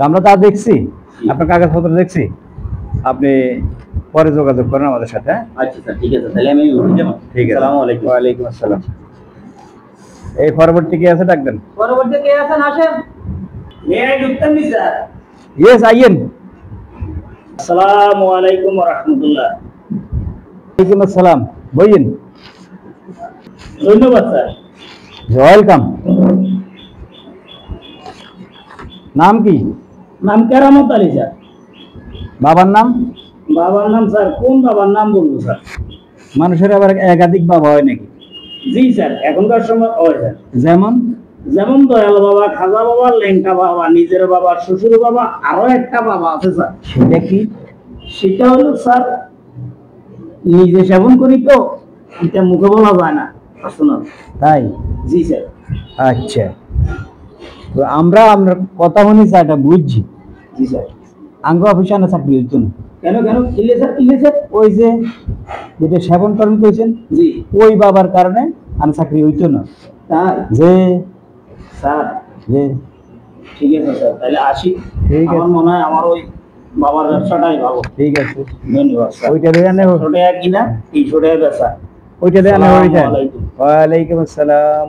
আমরা তা দেখছি, আপনার কাগজপত্র দেখছি, আপনি পরে যোগাযোগ করেন আমাদের সাথে। আচ্ছা স্যার, ঠিক আছে, তাহলে আমি উঠে যাব। ঠিক আছে, আসসালামু আলাইকুম। ওয়ালাইকুম আসসালাম। এই পরবর্তী কে আছে ডাকবেন? পরবর্তী কে আছেন আসেন। মেয়ে ঢুকতেন নি স্যার? ইয়েস, আইয়েন। আসসালামু আলাইকুম ওয়া রাহমাতুল্লাহ। ওয়ালাইকুম আসসালাম, বইয়েন। ধন্যবাদ স্যার। ওয়েলকাম। নাম কি? নাম কেরামত আলী স্যার। বাবার নাম? বাবার নাম স্যার কোন বাবার নাম বলবো স্যার? মানুষের আবার একাধিক বাবা হয় নাকি? জি স্যার, এখনকার সময় হয় স্যার। যেমন? যেমন দয়াল বাবা, খাজা বাবা, লেঙ্কা বাবা, নিজের বাবা, শ্বশুর বাবা, আরো একটা বাবা আছে স্যার। সেটা কি? সেটা হলো স্যার, নিজে সেবন করি তো এটা মুখে বলা যায় না, শোনান। তাই? জি স্যার। আচ্ছা, তো আমরা কথা শুনি এটা বুঝছি। জি স্যার। আঙ্গ অফিসে না চাকরি হইতো না। কেন কেন কিলে স্যার, কিলে স্যার? ওই যে যেটা সেবন করেন কইছেন, জি ওই বাবার কারণে আর চাকরি হইতো না। তাই? যে স্যার যে ঠিক আছে স্যার, তাহলে আসি। ঠিক আছে। আমার মনে হয় আমার ওই বাবার ব্যবসাটাই ভালো। ঠিক আছে, ধন্যবাদ স্যার। ওইটা দিয়ে নেব। 100 টাকা কিনা 300 টাকা বেচা। ওইটা দিয়ে নেব। আসসালামু আলাইকুম। ওয়ালাইকুম আসসালাম।